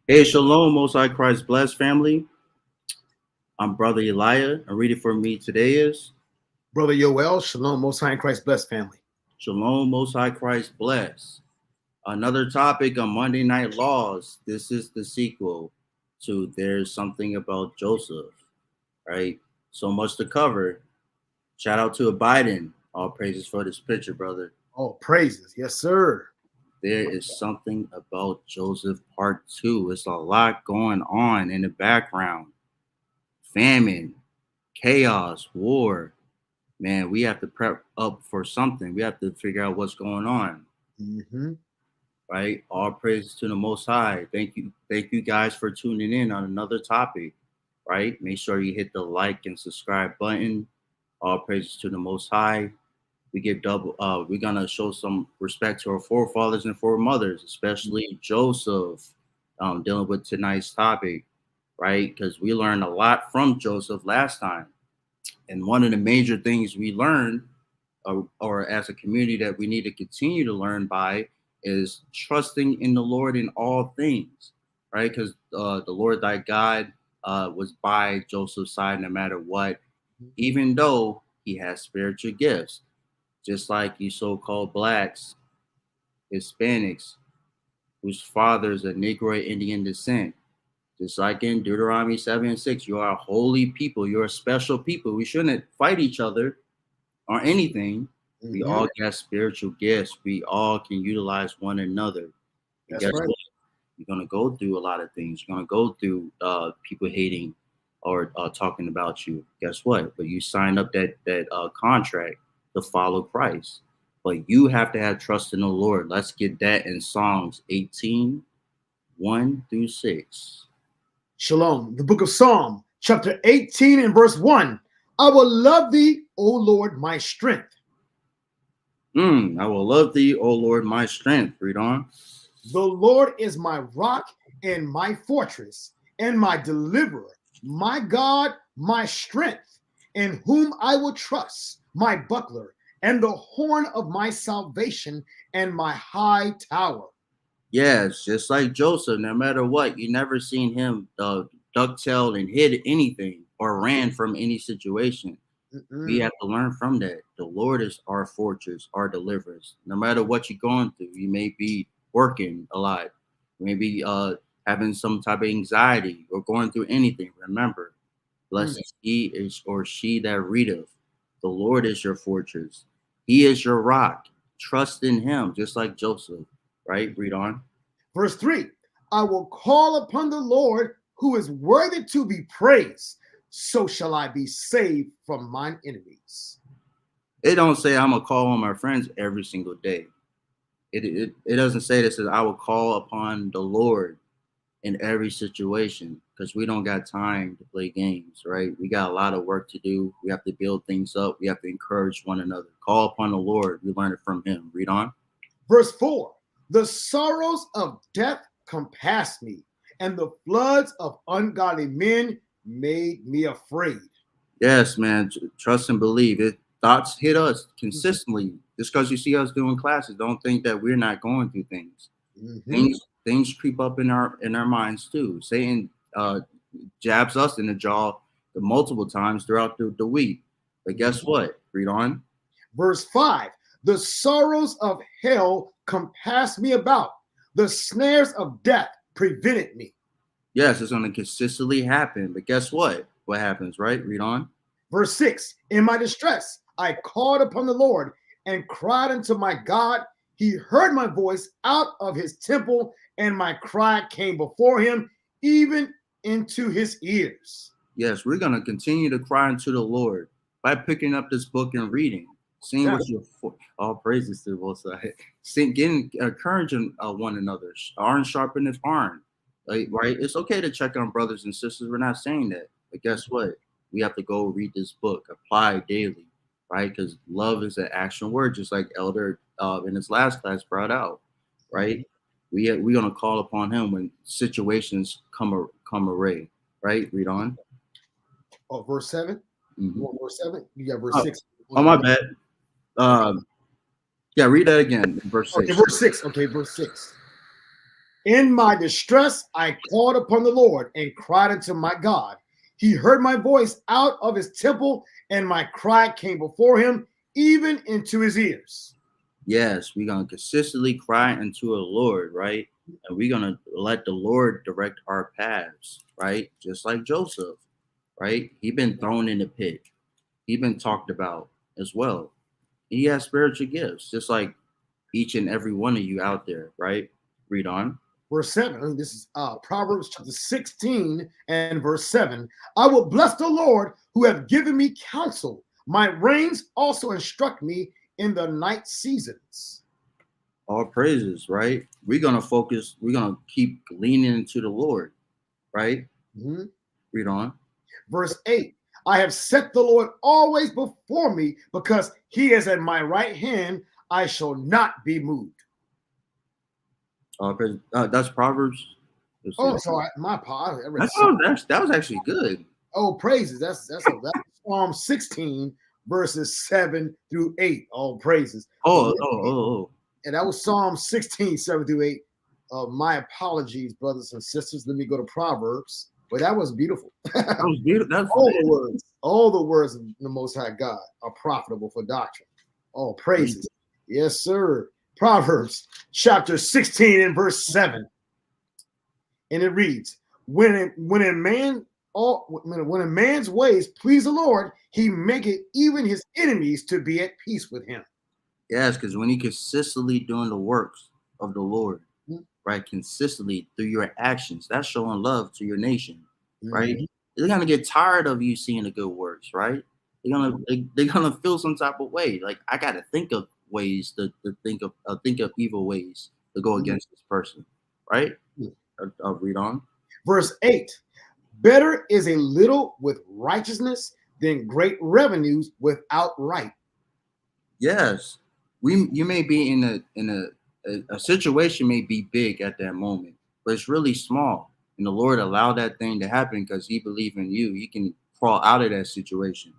Hey, Shalom, Most High Christ bless family. I'm Brother Elijah, and reading for me today is Brother Yoel, Shalom, Most High in Christ, blessed family. Shalom, Most High Christ bless. Another topic on Monday Night Laws. This is the sequel to There's Something About Joseph, right? So much to cover. Shout out to Biden. All praises for this picture, brother. Oh, praises. Yes, sir. There is something about Joseph Part 2. It's a lot going on in the background. Famine, chaos, war. Man, we have to prep up for something. We have to figure out what's going on, Mm-hmm. right? All praises to the Most High. Thank you guys for tuning in on another topic, right? Make sure you hit the like and subscribe button. All praises to the Most High. We give double. We're gonna show some respect to our forefathers and foremothers, especially Joseph. Dealing with tonight's topic, right? Because we learned a lot from Joseph last time. And one of the major things we learned, or as a community that we need to continue to learn by, is trusting in the Lord in all things, right? Because the Lord thy God was by Joseph's side no matter what, even though he has spiritual gifts, just like you so-called blacks, Hispanics, whose fathers are Negro Indian descent. Just like in Deuteronomy 7 and 6, you are a holy people. You're a special people. We shouldn't fight each other or anything. We Mm-hmm. all got spiritual gifts. We all can utilize one another. And That's guess right. what? You're gonna go through a lot of things. You're gonna go through people hating or talking about you. Guess what? But you signed up that contract to follow Christ. But you have to have trust in the Lord. Let's get that in Psalms 18, 1 through 6. Shalom. The book of Psalm, chapter 18 and verse 1. I will love thee, O Lord, my strength. I will love thee, O Lord, my strength. Read on. The Lord is my rock and my fortress and my deliverer, my God, my strength, in whom I will trust, my buckler and the horn of my salvation and my high tower. Yes, just like Joseph, no matter what, you never seen him ducktailed and hid anything or ran from any situation. We Mm-mm. have to learn from that. The Lord is our fortress, our deliverance. No matter what you're going through, you may be working a lot, maybe having some type of anxiety or going through anything. Remember, Mm. blessed he is or she that readeth. The Lord is your fortress. He is your rock. Trust in him, just like Joseph. Right? Read on. Verse 3. I will call upon the Lord who is worthy to be praised. So shall I be saved from mine enemies. It don't say I'm gonna call on my friends every single day. It doesn't say this. It says I will call upon the Lord in every situation because we don't got time to play games, right? We got a lot of work to do. We have to build things up. We have to encourage one another. Call upon the Lord. We learn it from Him. Read on. Verse 4. The sorrows of death compassed me, and the floods of ungodly men made me afraid. Yes, man. Trust and believe. It thoughts hit us consistently. Just because you see us doing classes, don't think that we're not going through things. Mm-hmm. Things creep up in our minds too. Satan jabs us in the jaw multiple times throughout the week. But guess what? Read on. Verse 5. The sorrows of hell compassed me about, the snares of death prevented me. Yes, it's going to consistently happen. But guess what? What happens, right? Read on. Verse 6. In my distress, I called upon the Lord and cried unto my God. He heard my voice out of his temple, and my cry came before him, even into his ears. Yes, we're going to continue to cry unto the Lord by picking up this book and reading, seeing what you're for. All praises to the Most High. Getting encouraging one another. Iron sharpeneth iron. Right? It's okay to check on brothers and sisters. We're not saying that. But guess what? We have to go read this book, apply daily, right? Because love is an action word, just like Elder in his last class brought out, right? We're gonna call upon him when situations come array, right? Read on. Oh, verse 7. You Mm-hmm. want verse 7? You got verse Oh, 6. oh, my bad. Yeah, read that again. Verse Okay, 6. verse 6. Okay, verse 6. In my distress, I called upon the Lord and cried unto my God. He heard my voice out of his temple, and my cry came before him, even into his ears. Yes, we're gonna consistently cry unto the Lord, right? And we're gonna let the Lord direct our paths, right? Just like Joseph, right? He been thrown in the pit. He been talked about as well. He has spiritual gifts, just like each and every one of you out there, right? Read on. Verse 7, this is Proverbs chapter 16 and verse 7. I will bless the Lord who have given me counsel. My reins also instruct me in the night seasons. All praises, right? We're gonna focus, we're gonna keep leaning into the Lord, right? Mhm. Read on. Verse 8, I have set the Lord always before me, because he is at my right hand. I shall not be moved. All praises. That's Proverbs. Let's see. Oh, sorry, my apologies. I read That Psalm. was, that was actually good. Oh, praises. That's Psalm 16, verses 7 through 8. All praises. But Oh. and that was Psalm 16, 7 through 8. My apologies, brothers and sisters. Let me go to Proverbs. But that was beautiful. That was beautiful. That's All the words of the Most High God are profitable for doctrine. All praises. Yes, sir. Proverbs chapter 16 and verse 7. And it reads, when a man's ways please the Lord, he maketh even his enemies to be at peace with him. yes, because when you consistently doing the works of the Lord, Mhm. right, consistently through your actions, that's showing love to your nation, right? Mhm. They're gonna get tired of you seeing the good works, right? They're gonna feel some type of way. Like, I gotta think of ways to think of evil ways to go Mhm. against this person, right? I'll read on. Verse 8, better is a little with righteousness than great revenues without right. Yes, you may be in a situation may be big at that moment, but it's really small. And the Lord allowed that thing to happen because He believed in you. You can crawl out of that situation,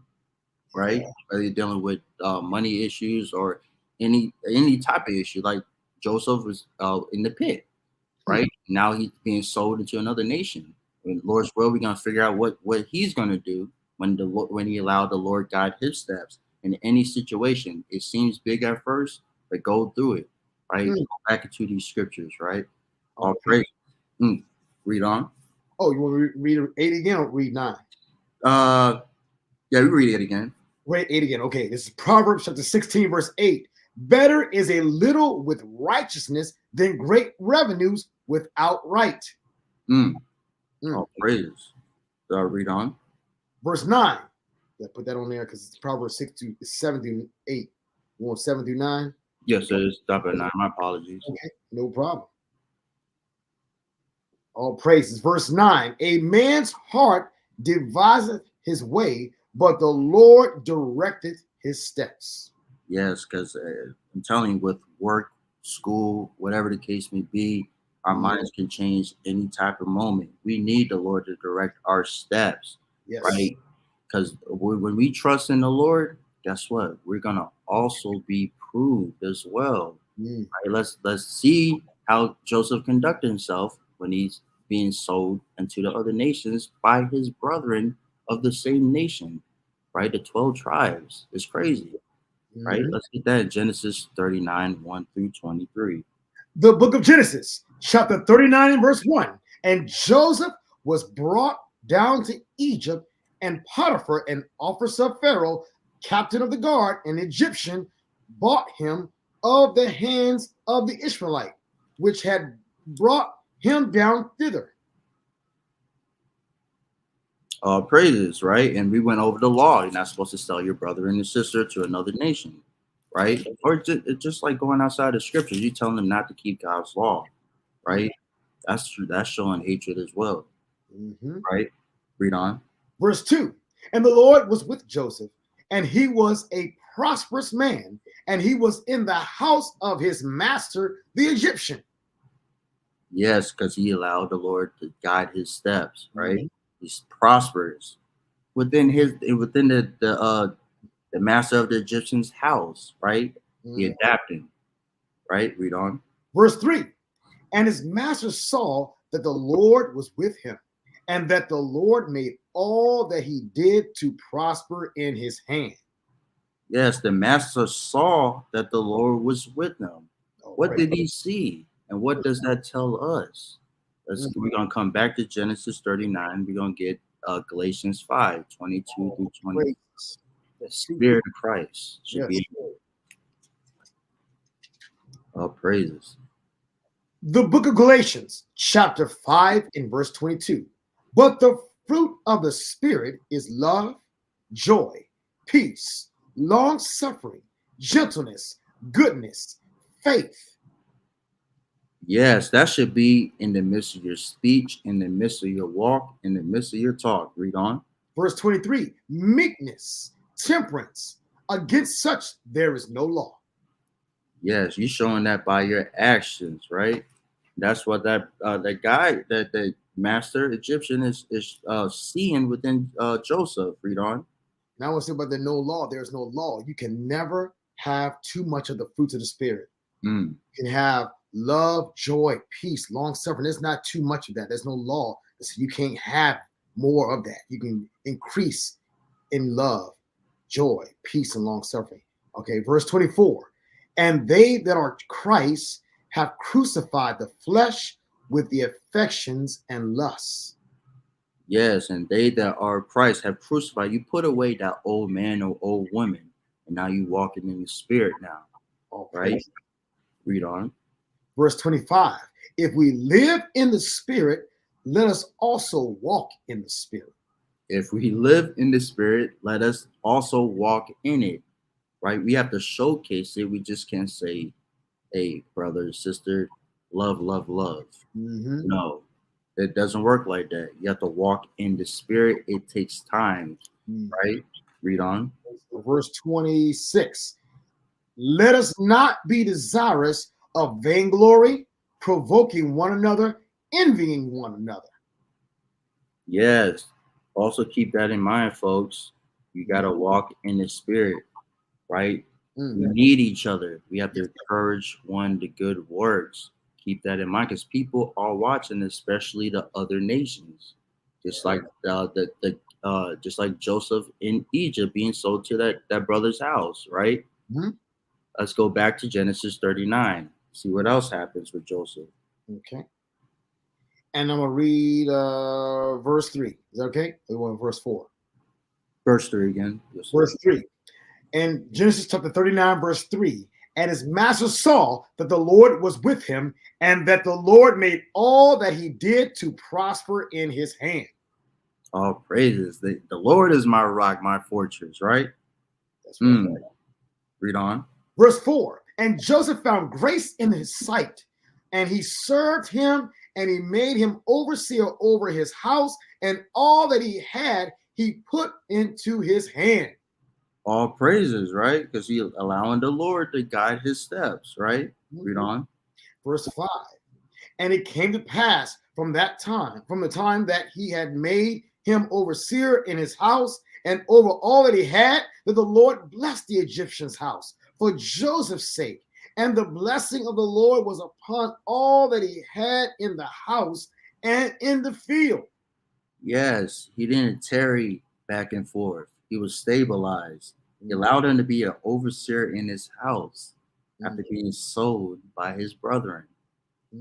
right? Yeah. Whether you're dealing with money issues or any type of issue, like Joseph was in the pit, Hmm. right? Now he's being sold into another nation. In Lord's will, we're gonna figure out what He's gonna do when He allowed the Lord guide His steps in any situation. It seems big at first, but go through it, right? Hmm. Go back into these scriptures, right? All Okay. praise. Read on. Oh, you want to read 8 again or read 9? Uh, yeah, we read it again. Read 8 again. Okay, this is Proverbs chapter 16, verse 8. Better is a little with righteousness than great revenues without right. Mm. All praises. Read on. Verse 9. Yeah, put that on there because it's Proverbs 7 through 8. You want 7 through 9? Yes, it is. Stop at 9. My apologies. Okay, no problem. All praises. Verse 9. A man's heart deviseth his way, but the Lord directeth his steps. Yes, because I'm telling you, with work, school, whatever the case may be, our minds can change any type of moment. We need the Lord to direct our steps, Yes. right? Because when we trust in the Lord, guess what? We're gonna also be proved as well. Mm. Right? Let's see how Joseph conducted himself when he's being sold into the other nations by his brethren of the same nation, right? The 12 tribes. It's crazy. Right? Mhm. Let's get that in Genesis 39, 1 through 23. The book of Genesis, chapter 39 and verse 1. And Joseph was brought down to Egypt, and Potiphar, an officer of Pharaoh, captain of the guard, an Egyptian, bought him of the hands of the Ishmaelite, which had brought him down thither. Praises, right? And we went over the law. You're not supposed to sell your brother and your sister to another nation, right? Or it's just like going outside of scriptures. You telling them not to keep God's law, right? That's true. That's showing hatred as well, Mhm. right? Read on. Verse 2. And the Lord was with Joseph, and he was a prosperous man, and he was in the house of his master, the Egyptian. Yes, because he allowed the Lord to guide his steps, right? Mhm. He's prosperous within the master of the Egyptian's house, right? He Mhm. adapted, right? Read on. Verse 3. And his master saw that the Lord was with him, and that the Lord made all that he did to prosper in his hand. Yes, the master saw that the Lord was with them. Oh, What praise did he see? And what does that tell us? We're going to come back to Genesis 39. We're going to get Galatians 5:22 through 20. praise. The Spirit of Christ should Yes. be all praises. The book of Galatians, chapter 5, in verse 22. But the fruit of the Spirit is love, joy, peace, long suffering, gentleness, goodness, faith. Yes, that should be in the midst of your speech, in the midst of your walk, in the midst of your talk. Read on. Verse 23, meekness, temperance. Against such there is no law. Yes, you're showing that by your actions, right? That's what that guy, that the master Egyptian is seeing within Joseph. Read on. Now I want to say about the no law. There's no law. You can never have too much of the fruits of the Spirit. Mm. You can have love, joy, peace, long suffering. There's not too much of that. There's no law. So you can't have more of that. You can increase in love, joy, peace, and long suffering. Okay, verse 24. And they that are Christ have crucified the flesh with the affections and lusts. Yes, and they that are Christ have crucified. You put away that old man or old woman, and now you walking in the Spirit now, Oh, right? Read on. Verse 25. If we live in the Spirit, let us also walk in the Spirit. If we live in the Spirit, let us also walk in it, right? We have to showcase it. We just can't say, hey, brother, sister, love, love, love. Mm-hmm. No, it doesn't work like that. You have to walk in the Spirit. It takes time, right? Read on. Verse 26. Let us not be desirous of vainglory, provoking one another, envying one another. Yes. Also keep that in mind, folks. You got to walk in the Spirit, right? We need each other. We have to encourage one to good works. Keep that in mind because people are watching, especially the other nations. Just like just like Joseph in Egypt being sold to that brother's house, right? Mm-hmm. Let's go back to Genesis 39. See what else happens with Joseph. Okay. And I'm going to read verse 3. Is that okay? We want verse 4. Verse 3 again. Yes, verse 3. And Genesis chapter 39, verse 3. And his master saw that the Lord was with him, and that the Lord made all that he did to prosper in his hand. All praises. The Lord is my rock, my fortress, right? That's right. Read on. Verse 4. And Joseph found grace in his sight, and he served him, and he made him overseer over his house, and all that he had he put into his hand. All praises, right? Because he allowing the Lord to guide his steps, right? Read on. Verse 5. And it came to pass from the time that he had made him overseer in his house and over all that he had, that the Lord blessed the Egyptian's house for Joseph's sake. And the blessing of the Lord was upon all that he had in the house and in the field. Yes, he didn't tarry back and forth. He was stabilized. He allowed him to be an overseer in his house after being sold by his brethren,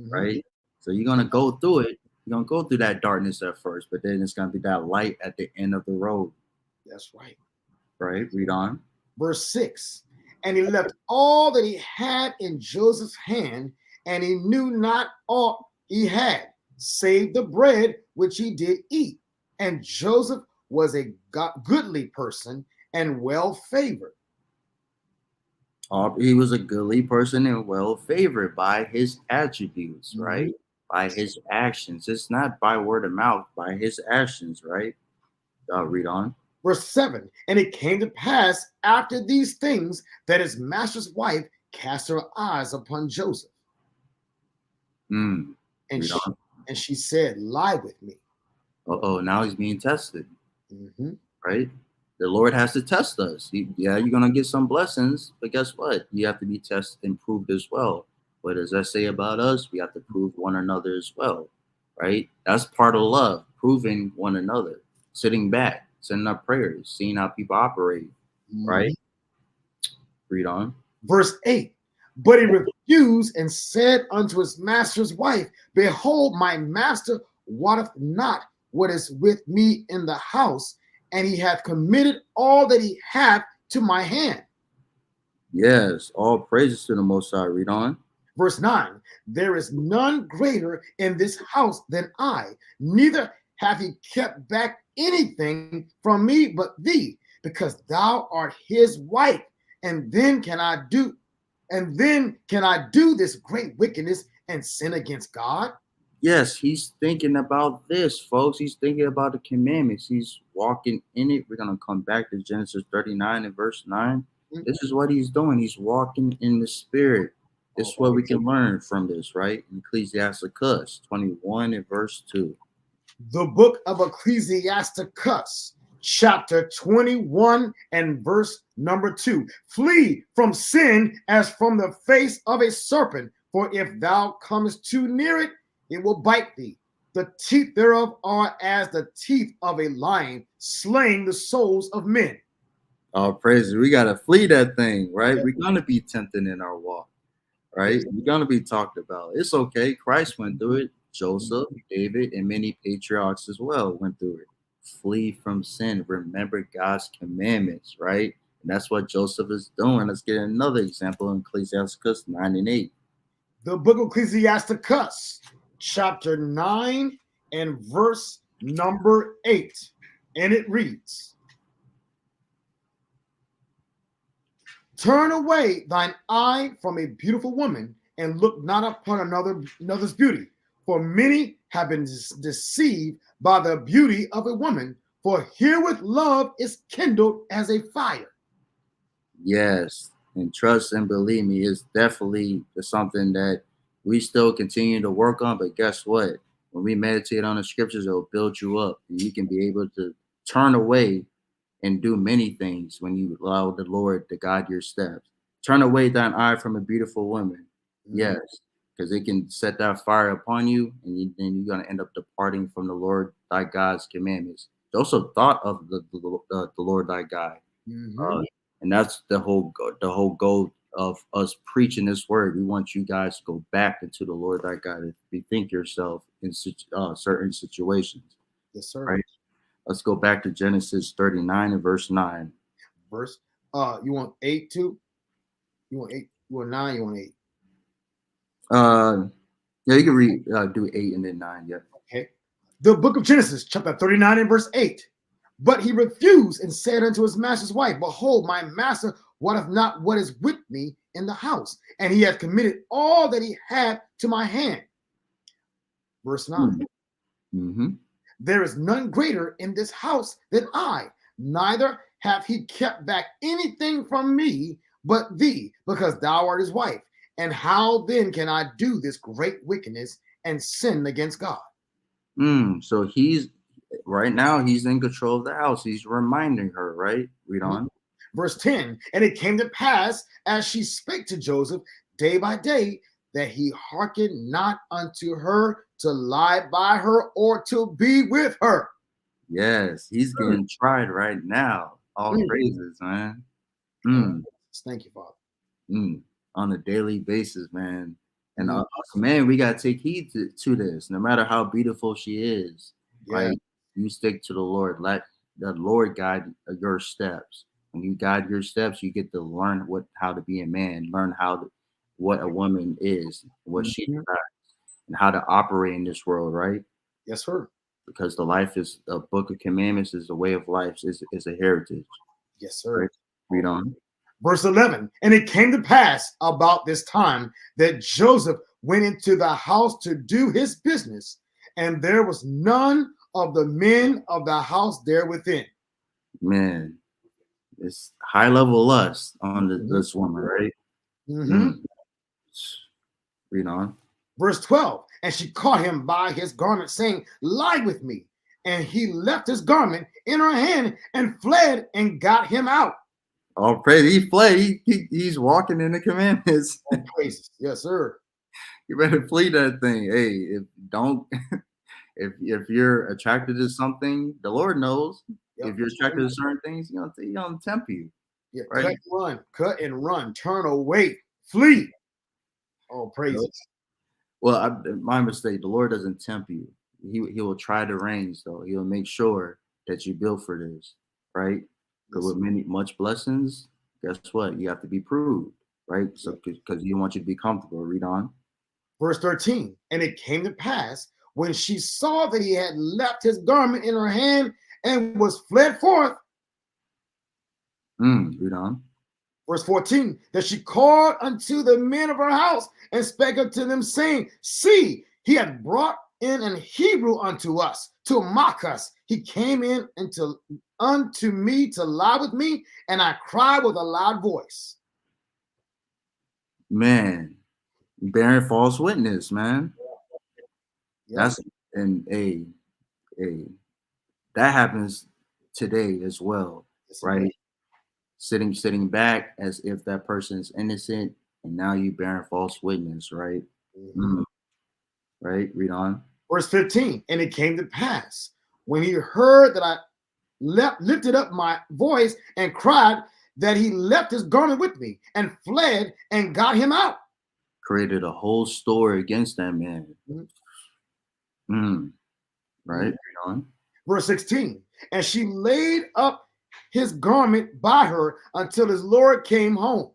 right? So you're going to go through it. You're going to go through that darkness at first, but then it's going to be that light at the end of the road. That's right. Right? Read on. Verse 6. And he left all that he had in Joseph's hand, and he knew not aught he had, save the bread which he did eat. And Joseph was a goodly person and well favored. He was a goodly person and well favored by his attributes, right? By his actions. It's not by word of mouth, by his actions, right? Read on. Verse 7. And it came to pass after these things that his master's wife cast her eyes upon Joseph. And she said, lie with me. Now he's being tested. Right? The Lord has to test us. You're going to get some blessings, but guess what? You have to be tested and proved as well. what does that say about us? We have to prove one another as well, right? That's part of love, proving one another, sitting back, sending up prayers, seeing how people operate, Mhm. right? Read on. Verse 8. But he refused and said unto his master's wife, Behold, my master wotteth not what is with me in the house, and he hath committed all that he hath to my hand. Yes, all praises to the Most High. Read on. Verse 9. There is none greater in this house than I, neither hath he kept back anything from me but thee, because thou art his wife. And then can I do this great wickedness and sin against God? Yes, he's thinking about this, folks. He's thinking about the commandments. He's walking in it. We're going to come back to Genesis 39 and verse 9. This is what he's doing. He's walking in the spirit. This is what we can learn from this, right? In Ecclesiasticus 21 and verse 2. The book of Ecclesiasticus, chapter 21 and verse number 2. Flee from sin as from the face of a serpent, for if thou comest too near it, it will bite thee. The teeth thereof are as the teeth of a lion, slaying the souls of men. Oh, praise it. We got to flee that thing, right? We're going to be tempted in our walk, right? We're going to be talked about. It's okay. Christ went through it. Joseph, David, and many patriarchs as well went through it. Flee from sin. Remember God's commandments, right? And that's what Joseph is doing. Let's get another example in Ecclesiasticus 9 and 8. The book of Ecclesiasticus, chapter 9 and verse number 8. And it reads, Turn away thine eye from a beautiful woman, and look not upon another's beauty. For many have been deceived by the beauty of a woman, for herewith love is kindled as a fire. Yes, and trust and believe me, it's definitely something that we still continue to work on. But guess what? When we meditate on the scriptures, it'll build you up, and you can be able to turn away and do many things when you allow the Lord to guide your steps. Turn away thine eye from a beautiful woman. Yes, because it can set that fire upon you, and then you're going to end up departing from the Lord thy God's commandments. Joseph thought of the Lord thy God. And that's the whole goal of us preaching this word. We want you guys to go back into the Lord thy God and rethink yourself in certain situations. Yes, sir. Right. Let's go back to Genesis 39 and verse 9. You want 8 too? You want 8? You want 9? You want 8? Yeah, you can read do 8 and then 9. Yeah. Okay. The book of Genesis, chapter 39 and verse 8. But he refused and said unto his master's wife, Behold, my master wotteth not what is with me in the house, and he hath committed all that he had to my hand. Verse 9. Mm-hmm. There is none greater in this house than I, neither hath he kept back anything from me but thee, because thou art his wife. And how then can I do this great wickedness and sin against God? So he's right now, he's in control of the house. He's reminding her, right? Read on. Verse 10. And it came to pass, as she spake to Joseph day by day, that he hearkened not unto her to lie by her or to be with her. Yes, he's getting tried right now. All praises, man. Thank you, Father. On a daily basis, man. And us, man, we gotta take heed to this. No matter how beautiful she is, right? You stick to the Lord. Let the Lord guide your steps. When you guide your steps, you get to learn how to be a man, learn what a woman is, what she does, and how to operate in this world, right? Yes, sir. Because the life is a book of commandments, is a way of life, is a heritage. Yes, sir. Right? Read on. Verse 11. And it came to pass about this time that Joseph went into the house to do his business, and there was none of the men of the house there within. Man, it's high level lust on this woman, right? Read on. Verse 12. And she caught him by his garment, saying, Lie with me. And he left his garment in her hand and fled and got him out. Oh, praise! He fled. He's walking in the commandments. Praises. Yes, sir. You better flee that thing. Hey, if don't if you're attracted to something, the Lord knows. Yep. If you're attracted to certain things, he gonna tempt you, Yeah, right? cut and run, turn away, flee. Oh, praises. Well, my mistake. The Lord doesn't tempt you. He will try to range though. He'll make sure that you built for this, right? Because Yes. with much blessings, guess what? You have to be proved, right? Yeah. So because you don't want you to be comfortable. Read on. Verse 13. And it came to pass when she saw that he had left his garment in her hand and was fled forth. Read on. Verse 14, that she called unto the men of her house and spake unto them, saying, see, he hath brought in an Hebrew unto us to mock us. He came in unto me to lie with me, and I cried with a loud voice. Man, bearing false witness, man. Yep. That's and a that happens today as well, Yes, right? Sitting back as if that person is innocent, and now you bearing false witness, right? mm-hmm. Right. Read on. Verse 15, and it came to pass when he heard that I lifted up my voice and cried, that he left his garment with me and fled and got him out. Created a whole story against that man. Right. Read on. Verse 16, and she laid up his garment by her until his Lord came home.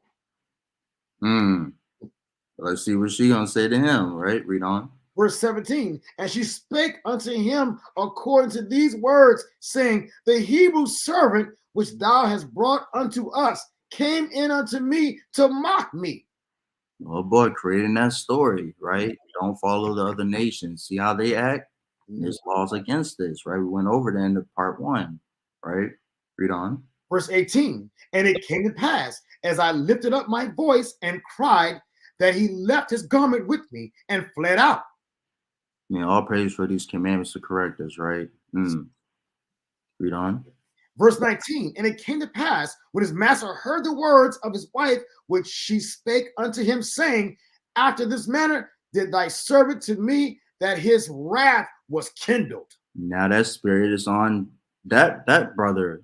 Let's see what she gonna say to him. Right. Read on. Verse 17, and she spake unto him according to these words, saying, the Hebrew servant which thou hast brought unto us came in unto me to mock me. Oh boy, creating that story, right? Don't follow the other nations. See how they act? There's laws against this, right? We went over that in the part 1, right? Read on. Verse 18, and it came to pass, as I lifted up my voice and cried, that he left his garment with me and fled out. All praise for these commandments to correct us, right? Read on. Verse 19, and it came to pass when his master heard the words of his wife, which she spake unto him, saying, after this manner did thy servant to me, that his wrath was kindled. Now that spirit is on that brother,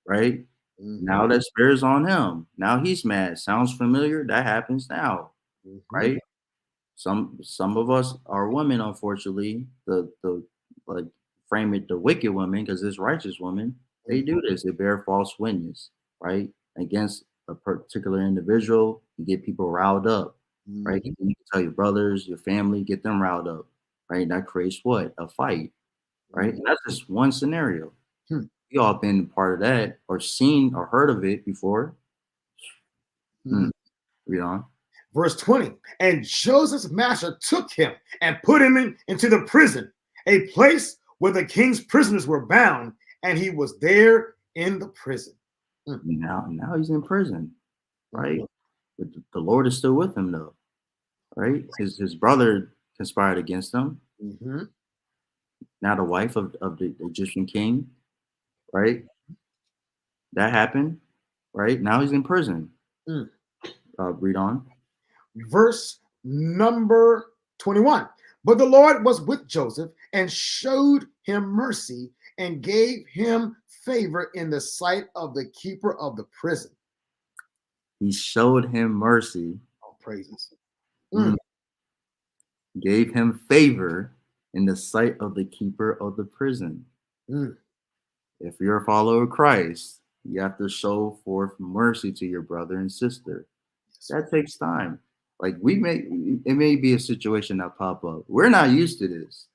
right? Now that spirit is on him. Now he's mad. Sounds familiar? That happens now, right? Some of us are women, unfortunately. The like frame it the wicked women, because it's righteous women. They do this. They bear false witness, right, against a particular individual. You get people riled up, right? You can tell your brothers, your family, get them riled up, right? That creates what? A fight, right? And that's just one scenario. You all been part of that, or seen or heard of it before. Read on. Verse 20, and Joseph's master took him and put him into the prison, a place where the king's prisoners were bound, and he was there in the prison. Now he's in prison, right? But the Lord is still with him, though, right? His brother conspired against him. Now the wife of the Egyptian king, right? That happened, right? Now he's in prison. Read on. Verse number 21. But the Lord was with Joseph and showed him mercy and gave him favor in the sight of the keeper of the prison. He showed him mercy. Oh, praises. Gave him favor in the sight of the keeper of the prison. If you're a follower of Christ, you have to show forth mercy to your brother and sister. That takes time. Like it may be a situation that pop up. We're not used to this.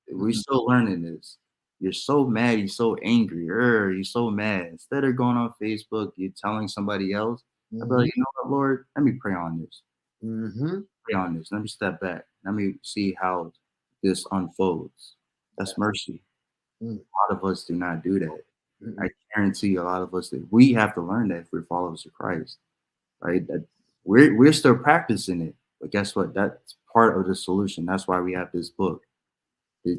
We're still learning this. You're so mad, you're so angry, you're so mad. Instead of going on Facebook, you're telling somebody else. I'd be like, you know what, Lord, let me pray on this. Pray on this. Let me step back. Let me see how this unfolds. That's mercy. A lot of us do not do that. I guarantee you, a lot of us that we have to learn that if we're followers of Christ, right? That we're still practicing it, but guess what? That's part of the solution. That's why we have this book,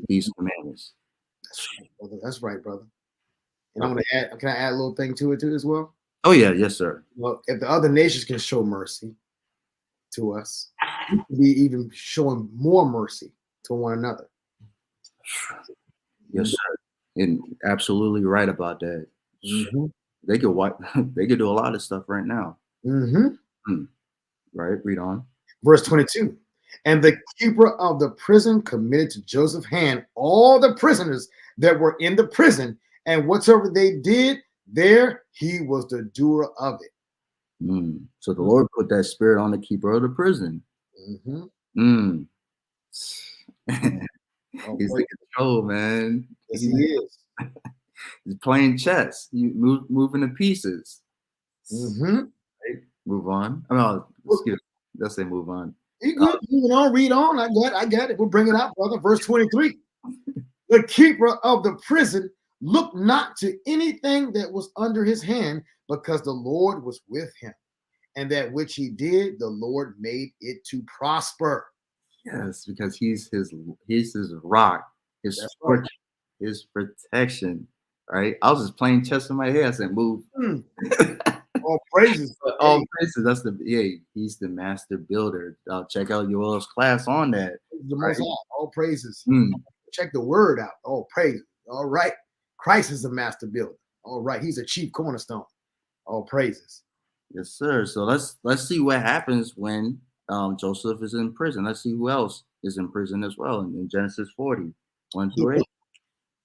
these commandments. That's right, brother. And I'm gonna add. Can I add a little thing to it too as well? Oh yeah, yes, sir. Well, if the other nations can show mercy to us, to be even showing more mercy to one another. Yes, sir. And absolutely right about that. Mm-hmm. They could what they could do a lot of stuff right now. Mm-hmm. Hmm. Right? Read on. Verse 22. And the keeper of the prison committed to Joseph's hand all the prisoners that were in the prison, and whatsoever they did, there he was the doer of it. So the Lord put that spirit on the keeper of the prison. Mm-hmm. Mm. Oh, He's in control, man. yes, he is. He's playing chess. He moving the pieces. Mm-hmm. Right? Move on. I mean, excuse me. Let's say move on. You good? Moving on, read on. I got it. We'll bring it out, brother. Verse 23. The keeper of the prison looked not to anything that was under his hand, because the Lord was with him. And that which he did, the Lord made it to prosper. Yes, because he's his rock, his That's right. fortress, his protection. Right? I was just playing chess in my head. I said, move. All praises. All praises. That's he's the master builder. Check out Yoel's class on that. The most high. All praises. Mm. Check the word out. All praises. All right. Christ is the master builder. All right. He's a chief cornerstone. All praises. Yes, sir. So let's see what happens when Joseph is in prison. Let's see who else is in prison as well in Genesis 40, 1-8.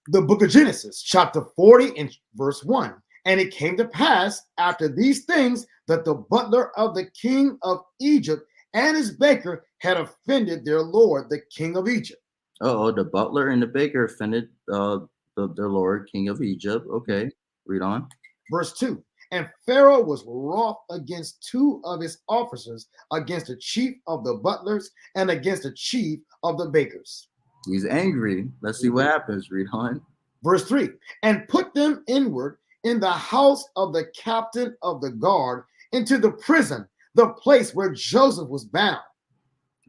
The book of Genesis, chapter 40 and verse 1. And it came to pass after these things that the butler of the king of Egypt and his baker had offended their lord, the king of Egypt. Oh, the butler and the baker offended their lord, king of Egypt. Okay, read on. Verse 2. And Pharaoh was wroth against two of his officers, against the chief of the butlers and against the chief of the bakers. He's angry. Let's see what happens. Read on. Verse 3. And put them inward in the house of the captain of the guard, into the prison, the place where Joseph was bound.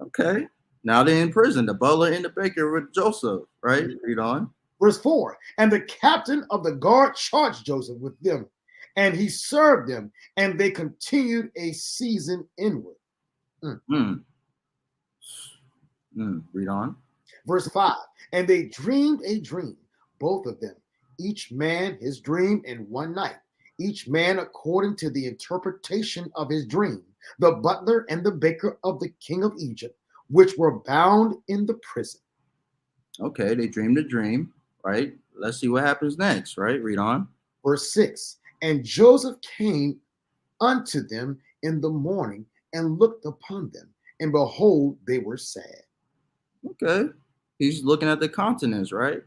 Okay. Now they're in prison. The butler and the baker with Joseph, right? Read on. Verse 4. And the captain of the guard charged Joseph with them, and he served them, and they continued a season inward. Read on. Verse 5. And they dreamed a dream, both of them, each man his dream in one night, each man according to the interpretation of his dream, the butler and the baker of the king of Egypt, which were bound in the prison. Okay, they dreamed a dream, right? Let's see what happens next, right? Read on. Verse 6. And Joseph came unto them in the morning and looked upon them, and behold, they were sad. Okay. He's looking at the continents, right?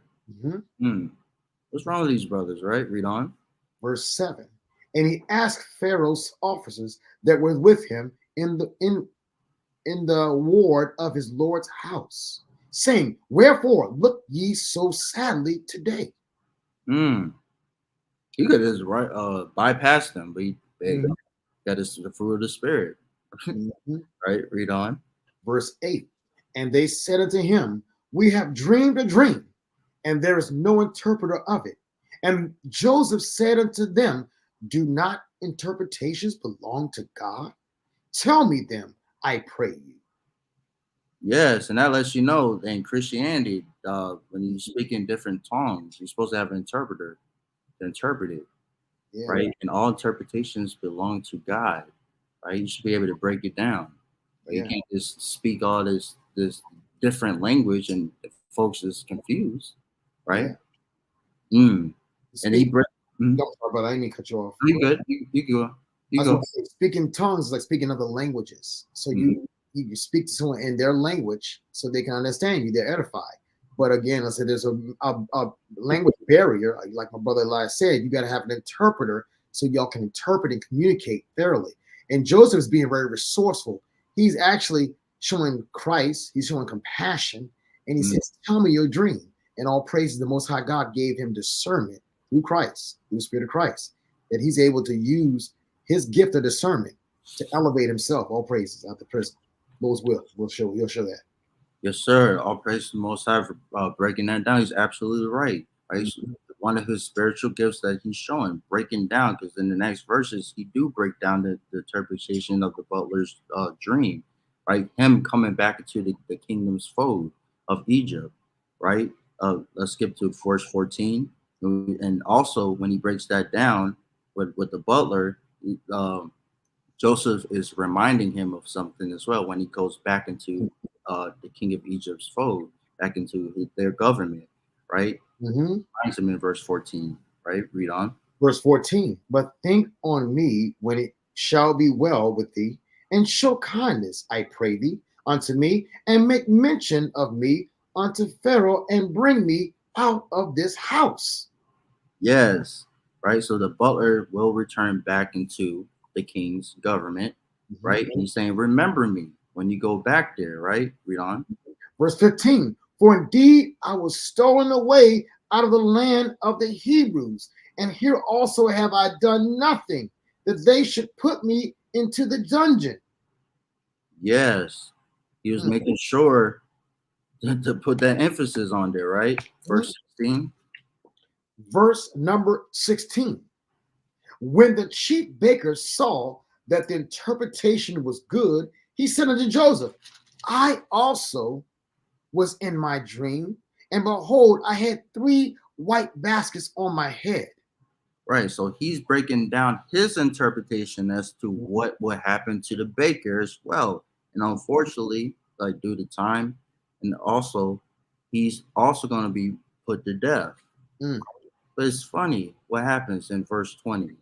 What's wrong with these brothers, right? Read on. Verse 7. And he asked Pharaoh's officers that were with him in the ward of his Lord's house, saying, Wherefore look ye so sadly today? He could just bypass them, but that is the fruit of the spirit. Right? Read on. Verse 8. And they said unto him, We have dreamed a dream, and there is no interpreter of it. And Joseph said unto them, Do not interpretations belong to God? Tell me them, I pray you. Yes, and that lets you know that in Christianity, when you speak in different tongues, you're supposed to have an interpreter to interpret it, right? And all interpretations belong to God, right? You should be able to break it down. Right? You can't just speak all this different language and folks is confused, right? And he break. Don't sorry, brother. I didn't mean to cut you off. You good? You go. I was going to say, speaking tongues is like speaking other languages. So you speak to someone in their language so they can understand you. They're edified. But again, I said there's a language barrier. Like my brother Elias said, you got to have an interpreter so y'all can interpret and communicate thoroughly. And Joseph is being very resourceful. He's actually showing Christ. He's showing compassion. And he says, tell me your dream. And all praises the Most High God gave him discernment through Christ, through the Spirit of Christ, that he's able to use his gift of discernment to elevate himself. All praises out the prison. Lord's will. He'll show that. Yes, sir. All praise to the Most High for breaking that down. He's absolutely right. Right? One of his spiritual gifts that he's showing, breaking down, because in the next verses, he do break down the interpretation of the butler's dream. right? Him coming back into the kingdom's fold of Egypt, right? Let's skip to verse 14. And also, when he breaks that down with the butler, um, Joseph is reminding him of something as well when he goes back into the king of Egypt's fold, back into their government, right? Mm-hmm. Finds him in verse 14, right? Read on. Verse 14, but think on me when it shall be well with thee, and show kindness, I pray thee, unto me, and make mention of me unto Pharaoh, and bring me out of this house. Yes, right. So the butler will return back into the king's government, right? And he's saying, remember me when you go back there, right? Read on. Verse 15, for indeed I was stolen away out of the land of the Hebrews, and here also have I done nothing that they should put me into the dungeon. Yes, he was making sure to put that emphasis on there, right? Verse 16. Verse number 16. When the chief baker saw that the interpretation was good, he said unto Joseph, I also was in my dream, and behold, I had 3 white baskets on my head. Right. So he's breaking down his interpretation as to what would happen to the baker as well. And unfortunately, like due to time, and also he's also going to be put to death. But it's funny what happens in verse 20.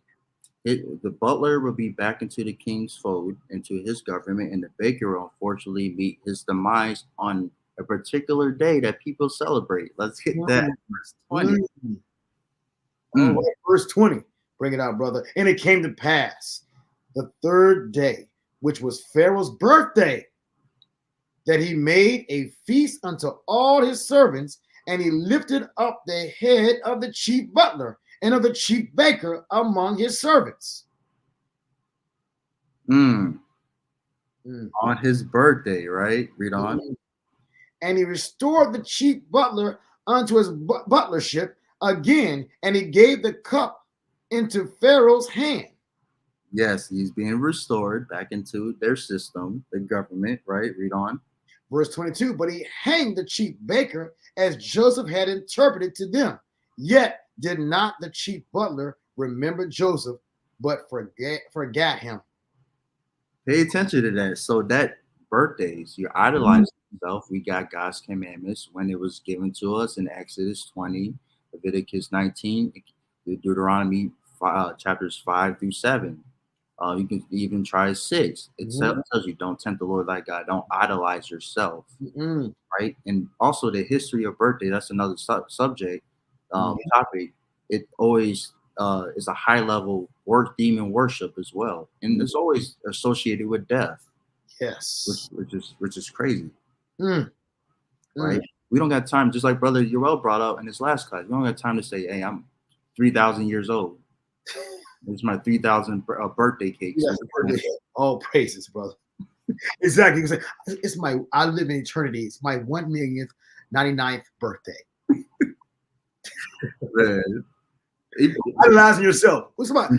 The butler will be back into the king's fold, into his government, and the baker will unfortunately meet his demise on a particular day that people celebrate. Let's get that. Verse 20. All right, verse 20. Bring it out, brother. And it came to pass the 3rd day, which was Pharaoh's birthday, that he made a feast unto all his servants, and he lifted up the head of the chief butler and of the chief baker among his servants. On his birthday, right? Read on. And he restored the chief butler unto his butlership again, and he gave the cup into Pharaoh's hand. Yes, he's being restored back into their system, the government, right? Read on. Verse 22, but he hanged the chief baker as Joseph had interpreted to them. Yet did not the chief butler remember Joseph, but forgot him. Pay attention to that. So that birthdays, you're idolizing yourself. We got God's commandments when it was given to us in Exodus 20, Leviticus 19, Deuteronomy chapters 5 through 7. You can even try 6. It tells you don't tempt the Lord thy God. Don't idolize yourself, right? And also the history of birthday. That's another subject topic. It always is a high level demon worship as well, and it's always associated with death. Yes, which is crazy, right? We don't got time. Just like Brother Yoel brought up in his last class, we don't got time to say, "Hey, I'm 3,000 years old. It's my 3,000 birthday cake." Yes, all praises, brother. Exactly. It's my. I live in eternity. It's my 1,099th birthday. Man. Idolizing yourself. What's about?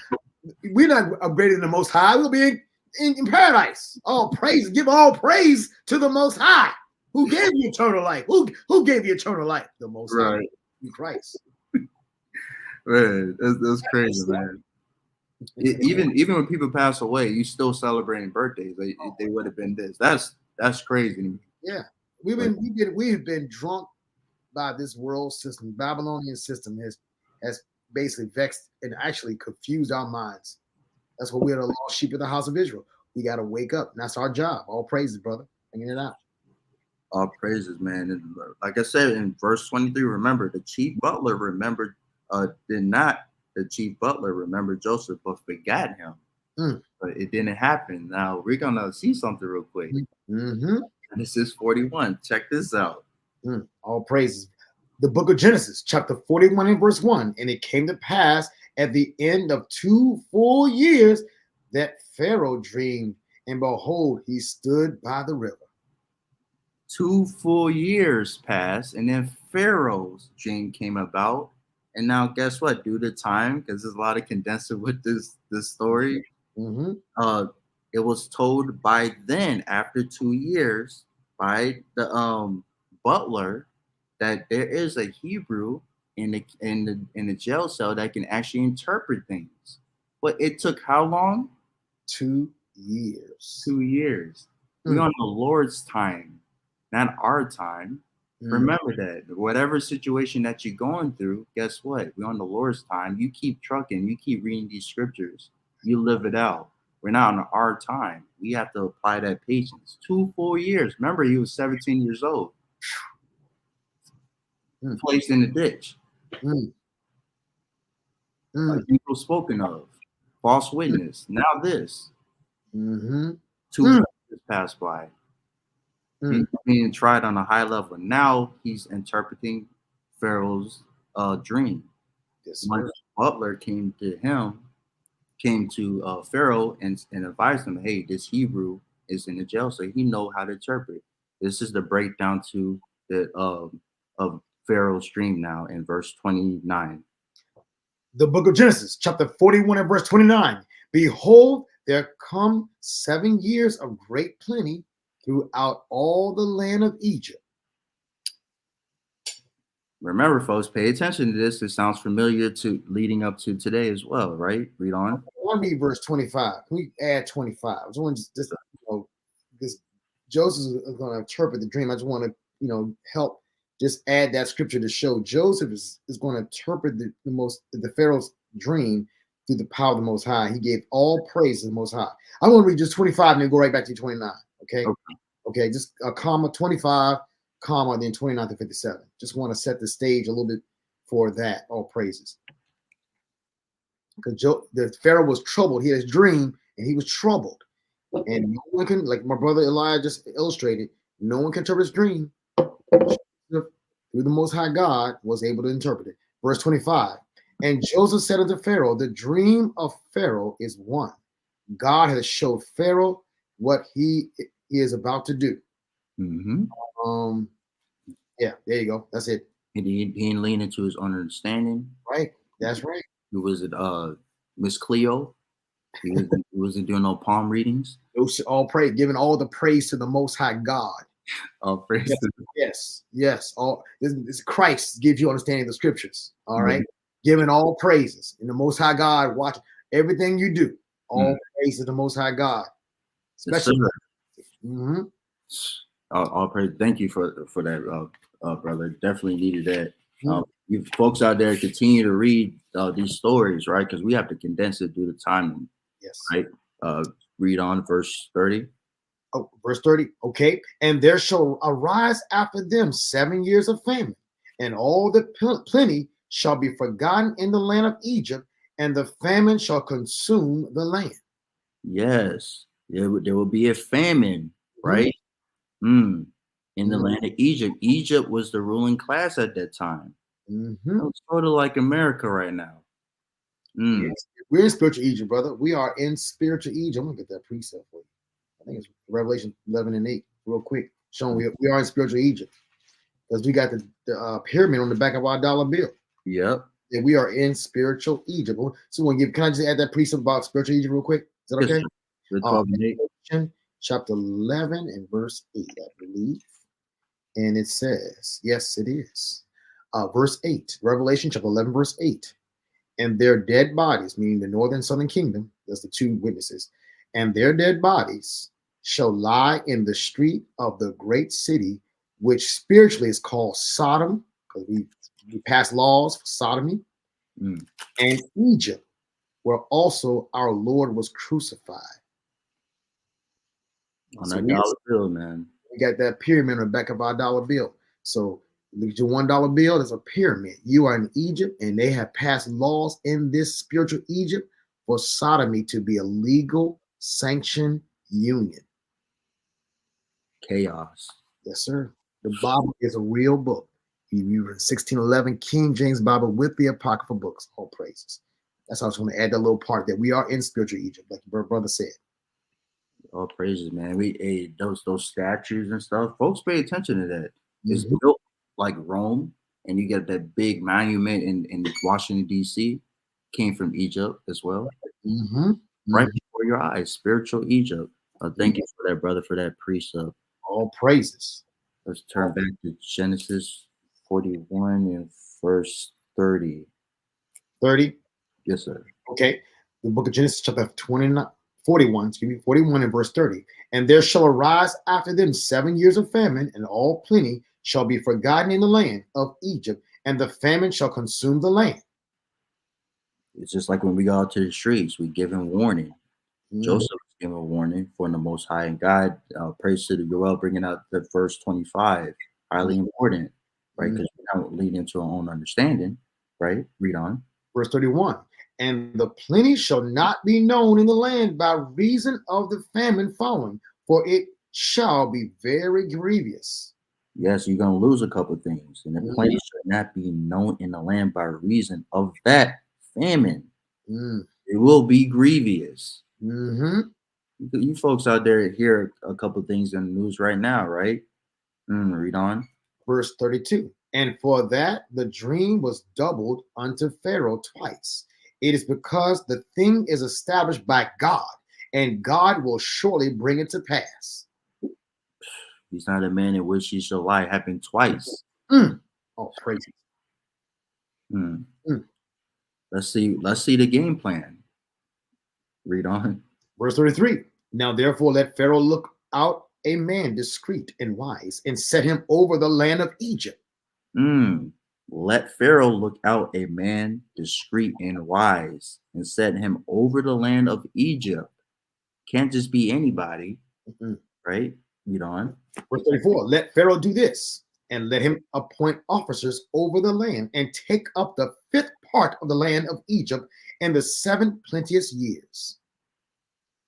We're not upgrading the Most High. We'll be in paradise. All praise. Give all praise to the Most High, who gave you eternal life. Who gave you eternal life? The Most High, in Christ. Man, that's crazy, man. Even when people pass away, you still celebrating birthdays. They would have been this. That's crazy to me. Yeah, we've been drunk by this world system. Babylonian system has basically vexed and actually confused our minds. That's what we're the lost sheep of the house of Israel. We got to wake up. And that's our job. All praises, brother. Bringing it out. All praises, man. And like I said in verse 23, remember the chief butler remembered did not the chief butler remember Joseph, but forgot him. But it didn't happen. Now we're gonna see something real quick. This is 41. Check this out. All praises. The book of Genesis, chapter 41 and verse 1. And it came to pass at the end of 2 full years that Pharaoh dreamed, and behold, he stood by the river. 2 full years passed, and then Pharaoh's dream came about. And now, guess what? Due to time, because there's a lot of condensing with this story, it was told by then, after 2 years, by the butler, that there is a Hebrew in the jail cell that can actually interpret things. But it took how long? 2 years. 2 years. We're on the Lord's time, not our time. Remember that. Whatever situation that you're going through, guess what? We're on the Lord's time. You keep trucking. You keep reading these scriptures. You live it out. We're not on our time. We have to apply that patience. 2 full years. Remember, he was 17 years old. Placed in the ditch. People spoken of. False witness. Now this. 2 years passed by. He's being tried on a high level. Now he's interpreting Pharaoh's dream. Yes, when butler came to Pharaoh and advised him, hey, this Hebrew is in the jail, so he know how to interpret. This is the breakdown to the of Pharaoh's dream now in verse 29. The book of Genesis, chapter 41 and verse 29. Behold, there come 7 years of great plenty throughout all the land of Egypt. Remember, folks, pay attention to this. It sounds familiar to leading up to today as well, right? Read on. I want to read verse 25. Can we add 25? I just want to this Joseph is going to interpret the dream. I just want to, help just add that scripture to show Joseph is going to interpret the Pharaoh's dream through the power of the Most High. He gave all praise to the Most High. I want to read just 25 and then go right back to 29. Okay, just a comma 25, comma then 29 to 57. Just want to set the stage a little bit for that. All praises. Because the Pharaoh was troubled. He had his dream and he was troubled. And no one can, like my brother Elijah just illustrated, no one can interpret his dream. Through the Most High God was able to interpret it. Verse 25. And Joseph said unto Pharaoh, the dream of Pharaoh is one. God has showed Pharaoh what he is about to do. Yeah, there you go. That's it. He didn't lean into his own understanding. Right. That's right. Who was it? Miss Cleo. He wasn't doing no palm readings. All praise, giving all the praise to the Most High God. All praise. Yes. All this Christ gives you understanding of the scriptures. All right. Giving all praises. And the Most High God watch everything you do. All praise to the Most High God. Especially. All praise. Thank you for that, brother. Definitely needed that. You folks out there continue to read these stories, right? Because we have to condense it due to time. Yes. Right. Read on verse 30. Oh, verse 30. Okay. And there shall arise after them 7 years of famine, and all the plenty shall be forgotten in the land of Egypt, and the famine shall consume the land. Yes. There will be a famine, right? In the land of Egypt. Egypt was the ruling class at that time. It's sort of like America right now. Yes. We're in spiritual Egypt, brother. We are in spiritual Egypt. I'm gonna get that precept for you. I think it's Revelation 11 and 8, real quick, showing we are in spiritual Egypt because we got the pyramid on the back of our dollar bill. Yep. And we are in spiritual Egypt. So can I just add that precept about spiritual Egypt real quick? Is that okay? Revelation chapter 11 and verse 8, I believe. And it says, yes, it is. Verse 8, Revelation chapter 11, verse 8. And their dead bodies, meaning the northern southern kingdom, that's the two witnesses, and their dead bodies shall lie in the street of the great city, which spiritually is called Sodom, because we passed laws for sodomy, and Egypt, where also our Lord was crucified. On that dollar bill, man. We got that pyramid on the back of our dollar bill. So look at your $1 bill, there's a pyramid. You are in Egypt, and they have passed laws in this spiritual Egypt for sodomy to be a legal sanctioned union. Chaos. Yes, sir. The Bible is a real book. You read 1611 King James Bible with the apocryphal books. All praises. That's how I was going to add that little part that we are in spiritual Egypt, like your brother said. All praises, man. Those statues and stuff. Folks pay attention to that. It's built like Rome, and you get that big monument in Washington D.C. came from Egypt as well. Right before before your eyes, spiritual Egypt. Thank you for that, brother, for that precept. All praises. Let's turn back to Genesis 41 and verse 30. 30. Yes, sir. Okay. The book of Genesis, chapter 41, 41 and verse 30. And there shall arise after them 7 years of famine, and all plenty shall be forgotten in the land of Egypt, and the famine shall consume the land. It's just like when we go out to the streets, we give him warning. Mhm. Joseph was given a warning from the Most High, and God, praise to the Yoel, bringing out the verse 25, highly important, right? Because we're not leading into our own understanding, right? Read on. Verse 31. And the plenty shall not be known in the land by reason of the famine following, for it shall be very grievous. Yes, you're going to lose a couple things, and the Mhm. plenty should not be known in the land by reason of that famine. Mm. It will be grievous. Mm-hmm. You folks out there hear a couple things in the news right now, right? Read on. Verse 32. And for that the dream was doubled unto Pharaoh twice. It is because the thing is established by God, and God will surely bring it to pass. He's not a man in which he shall lie. Happened twice. Oh, praise Mm. Mm. Let's see the game plan. Read on. Verse 33. Now therefore let Pharaoh look out a man discreet and wise, and set him over the land of Egypt. Let Pharaoh look out a man discreet and wise, and set him over the land of Egypt. Can't just be anybody, right? Read on. Verse 34. Let Pharaoh do this, and let him appoint officers over the land, and take up the 5th part of the land of Egypt in the 7 plenteous years.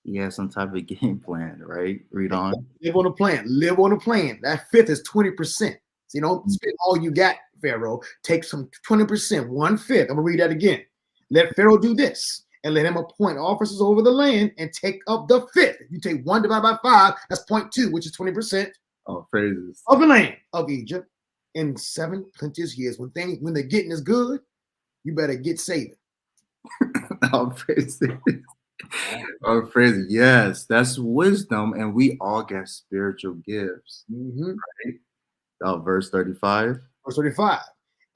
He has some type of game plan, right? Read on. Live on a plan. Live on a plan. That 5th is 20%. So you don't spend all you got, Pharaoh. Take some 20%, 1/5. I'm gonna read that again. Let Pharaoh do this, and let him appoint officers over the land, and take up the 5th. If you take 1 divided by 5, that's 0.2, which is 20%. Oh, praises. Of the land of Egypt in 7 plenteous years. When the getting is good, you better get saving. Oh, praises. Oh, praises. Yes, that's wisdom, and we all get spiritual gifts. Right? Verse 35. Verse 35.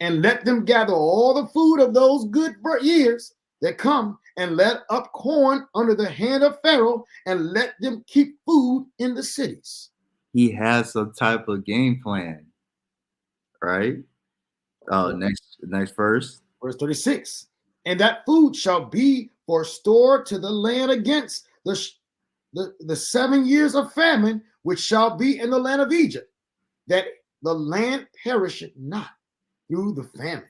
And let them gather all the food of those good years that come, and let up corn under the hand of Pharaoh, and let them keep food in the cities. He has some type of game plan, right? Next verse. Verse 36. And that food shall be for store to the land against the 7 years of famine, which shall be in the land of Egypt, that the land perisheth not through the famine.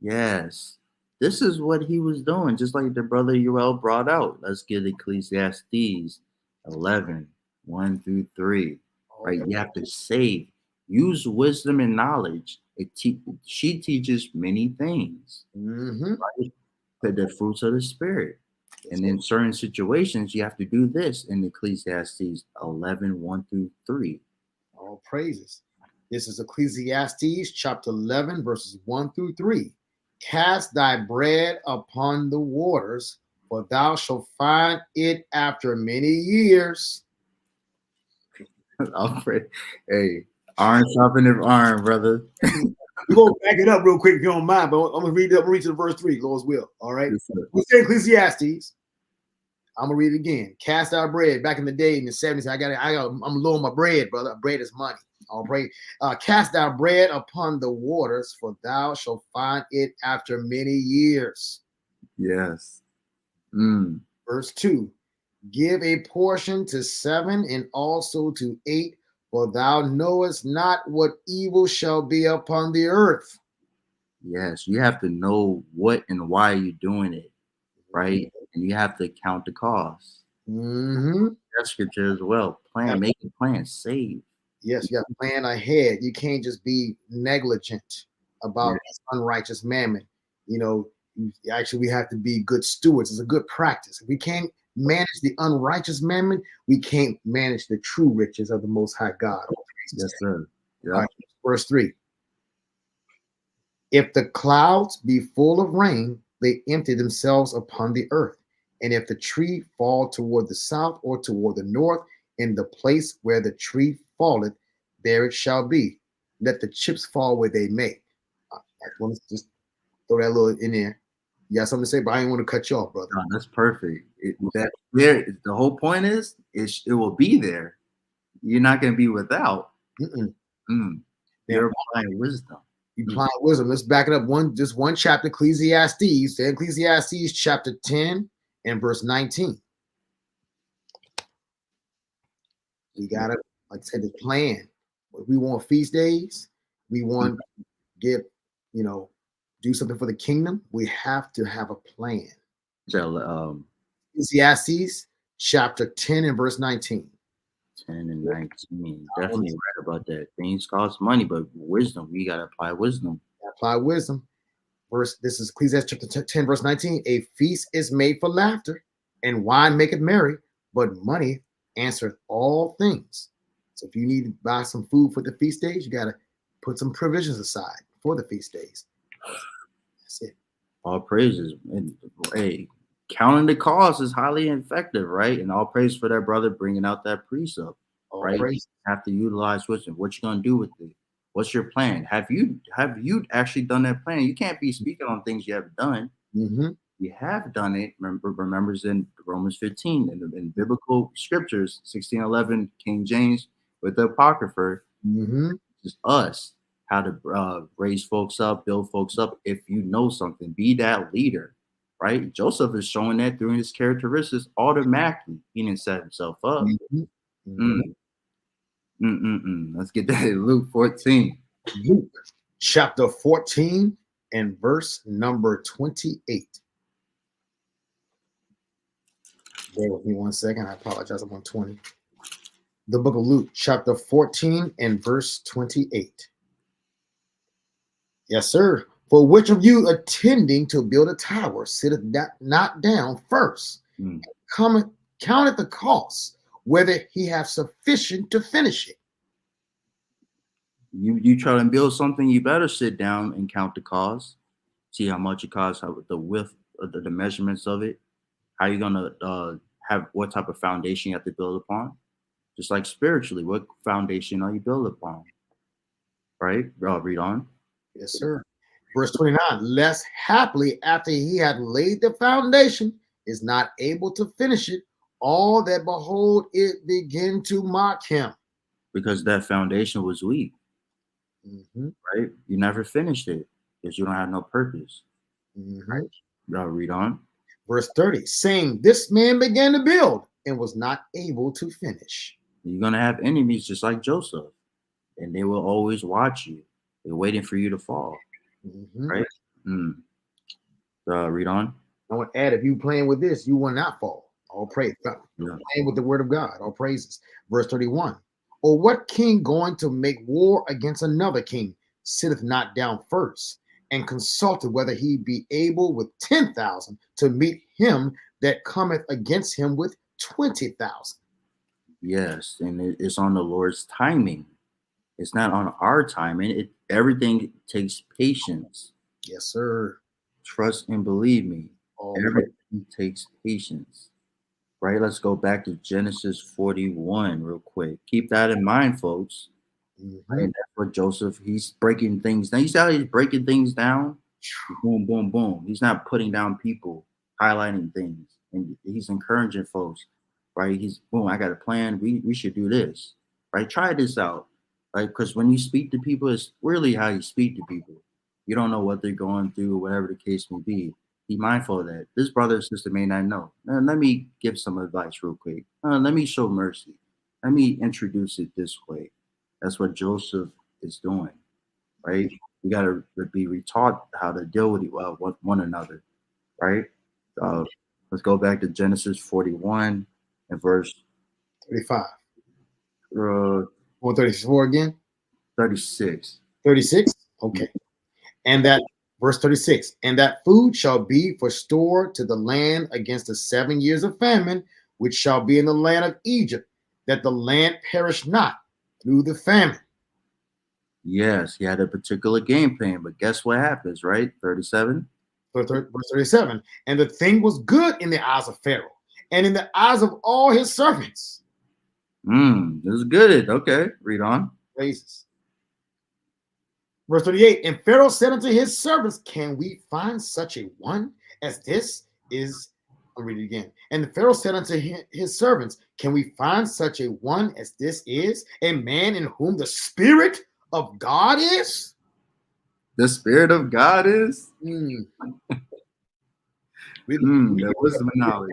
Yes. This is what he was doing, just like the brother Yoel brought out. Let's get Ecclesiastes 11, 1 through 3. Right? You have to save. Use wisdom and knowledge. She teaches many things. Right? The fruits of the spirit. And in certain situations, you have to do this in Ecclesiastes 11, 1 through 3. All praises. This is Ecclesiastes chapter 11, verses 1 through 3. Cast thy bread upon the waters, for thou shalt find it after many years. Hey, iron sharpeneth iron, brother. We're going to back it up real quick if you don't mind, but I'm going to read it up and read to verse 3, Lord's will. All right. We say Ecclesiastes. I'm going to read it again. Cast our bread. Back in the day in the 70s, I'm low on my bread, brother. Bread is money. All right. Cast our bread upon the waters, for thou shalt find it after many years. Yes. Verse 2. Give a portion to 7 and also to 8, for thou knowest not what evil shall be upon the earth. Yes, you have to know what and why you're doing it, right? And you have to count the cost. That's scripture as well. Make a plan, save. Yes, you got to plan ahead. You can't just be negligent about unrighteous mammon. You know, actually, we have to be good stewards. It's a good practice. If we can't manage the unrighteous mammon, we can't manage the true riches of the Most High God. Yes, sir. Yeah. Right, verse 3. If the clouds be full of rain, they empty themselves upon the earth. And if the tree fall toward the south or toward the north, in the place where the tree falleth, there it shall be. Let the chips fall where they may. I want to just throw that little in there. You got something to say, but I didn't want to cut you off, brother. No, that's perfect. The whole point is it will be there. You're not going to be without. You're applying wisdom. You apply wisdom. Let's back it up just one chapter, Ecclesiastes. Ecclesiastes chapter 10 and verse 19. We gotta, like I said, the plan. We want feast days. We want to do something for the kingdom. We have to have a plan. So, Ecclesiastes chapter 10 and verse 19. 10 and 19. Definitely right about that. Things cost money, but wisdom, we gotta apply wisdom. Apply wisdom. This is Ecclesiastes chapter 10, verse 19. A feast is made for laughter, and wine maketh merry, but money answereth all things. So if you need to buy some food for the feast days, you gotta put some provisions aside for the feast days. That's it. All praises. And hey, counting the cost is highly effective, right? And all praise for that brother bringing out that precept, right? You have to utilize wisdom. What you gonna do with it? What's your plan? Have you actually done that plan? You can't be speaking on things you haven't done. You have done it. Remember in Romans 15 in biblical scriptures, 16:11 King James with the Apocrypha. Just us how to raise folks up, build folks up. If you know something, be that leader. Right? Joseph is showing that through his characteristics automatically. He didn't set himself up. Let's get that in Luke 14. Luke chapter 14 and verse number 28. Bear with me 1 second. I apologize. I'm on 20. The book of Luke chapter 14 and verse 28. Yes, sir. For which of you attending to build a tower sitteth not down first, and counteth the cost, whether he have sufficient to finish it? You try to build something, you better sit down and count the cost, see how much it costs, how the width, the measurements of it, how you're gonna have what type of foundation you have to build upon. Just like spiritually, what foundation are you built upon? Right? Read on. Yes, sir. Verse 29, lest happily after he had laid the foundation, is not able to finish it, all that behold it begin to mock him. Because that foundation was weak. Right? You never finished it because you don't have no purpose. Right? Read on. Verse 30, saying, this man began to build and was not able to finish. You're going to have enemies just like Joseph, and they will always watch you. They're waiting for you to fall. Right? Read on. I want to add, if you playing with this, you will not fall. All praise. Playing with the word of God. All praises. Verse 31. Or what king going to make war against another king sitteth not down first, and consulted whether he be able with 10,000 to meet him that cometh against him with 20,000? Yes, and it's on the Lord's timing. It's not on our timing. Everything takes patience. Yes, sir. Trust and believe me. Everything takes patience. Right? Let's go back to Genesis 41 real quick. Keep that in mind, folks. Right? That's what Joseph, he's breaking things down. You see how he's breaking things down? Boom, boom, boom. He's not putting down people, highlighting things. And he's encouraging folks. Right? He's, boom, I got a plan. We should do this. Right? Try this out. Right? Because when you speak to people, it's really how you speak to people. You don't know what they're going through, whatever the case may be. Be mindful of that. This brother or sister may not know. Let me give some advice real quick. Let me show mercy. Let me introduce it this way. That's what Joseph is doing, right? We got to be retaught how to deal with one another, right? Let's go back to Genesis 41 and verse 35. 134 again? 36. 36? Okay. And that verse 36, and that food shall be for store to the land against the 7 years of famine, which shall be in the land of Egypt, that the land perish not through the famine. Yes, he had a particular game plan, but guess what happens, right? 37. Verse 37. And the thing was good in the eyes of Pharaoh and in the eyes of all his servants. This is good. Okay, read on. Praises. Verse 38. And Pharaoh said unto his servants, can we find such a one as this is? I'll read it again. And the Pharaoh said unto his servants, can we find such a one as this is, a man in whom the Spirit of God is? The Spirit of God is? The wisdom and knowledge.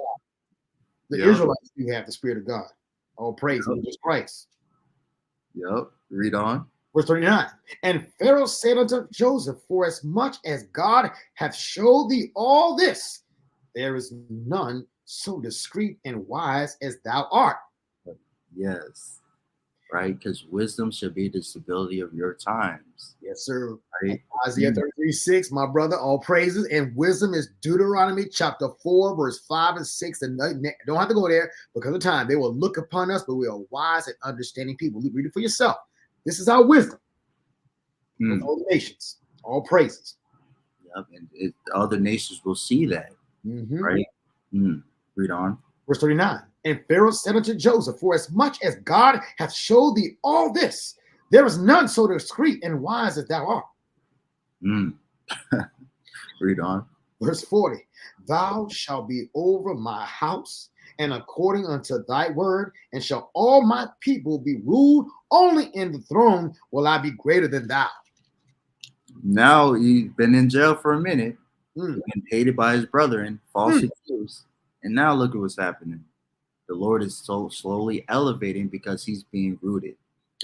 The Israelites do have the Spirit of God. All praise in Jesus Christ. Yep. Read on. Verse 39. And Pharaoh said unto Joseph, for as much as God hath showed thee all this, there is none so discreet and wise as thou art. Yes. Right? Because wisdom should be the stability of your times. Yes, sir. Right? Isaiah 33:6, my brother, all praises. And wisdom is Deuteronomy chapter 4, verse 5 and 6. And don't have to go there because of time. They will look upon us, but we are wise and understanding people. Read it for yourself. This is our wisdom. With all the nations. All praises. Yep. And other nations will see that. Right? Read on. Verse 39. And Pharaoh said unto Joseph, for as much as God hath showed thee all this, there is none so discreet and wise as thou art. Read on. Verse 40. Thou shalt be over my house, and according unto thy word, and shall all my people be ruled. Only in the throne will I be greater than thou. Now he's been in jail for a minute, and hated by his brother and falsely accused. And now look at what's happening. The Lord is so slowly elevating because he's being rooted.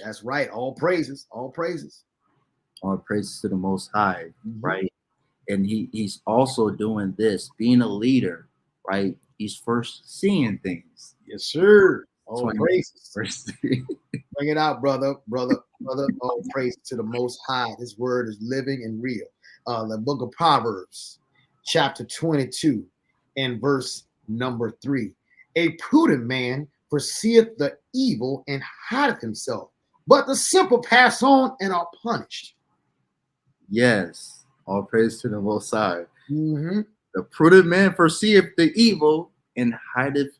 That's right. All praises. All praises. All praises to the Most High, right? And he's also doing this, being a leader, right? He's first seeing things. Yes, sir. All praises. Bring it out, brother. All praise to the Most High. His word is living and real. The book of Proverbs, chapter 22, and verse number 3. A prudent man foreseeth the evil and hideth himself, but the simple pass on and are punished. Yes. All praise to the Most High. The prudent man foreseeth the evil and hideth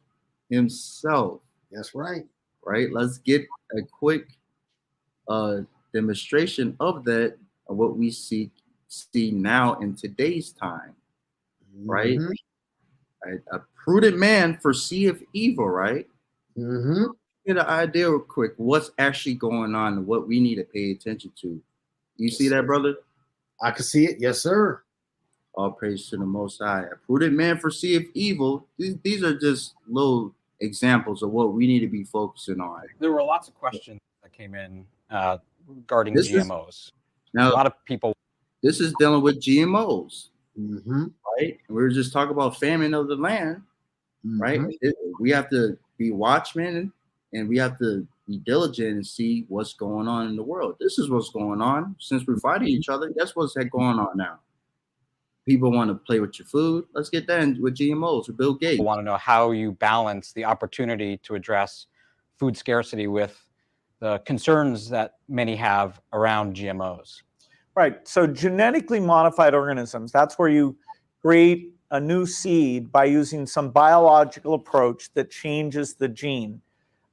himself. That's right. Right? Let's get a quick demonstration of that, of what we see now in today's time. Right? A prudent man foreseeth evil, right? Get an idea real quick what's actually going on and what we need to pay attention to. You see that, brother? I can see it. Yes, sir. All praise to the Most High. A prudent man foreseeth evil. These are just little examples of what we need to be focusing on. There were lots of questions that came in regarding GMOs. Now, a lot of people. This is dealing with GMOs, right? We were just talking about famine of the land, right? We have to be watchmen and we have to be diligent and see what's going on in the world. This is what's going on. Since we're fighting each other, that's what's going on now. People want to play with your food. Let's get that in with GMOs with Bill Gates. I want to know how you balance the opportunity to address food scarcity with the concerns that many have around GMOs. Right. So genetically modified organisms, that's where you create a new seed by using some biological approach that changes the gene.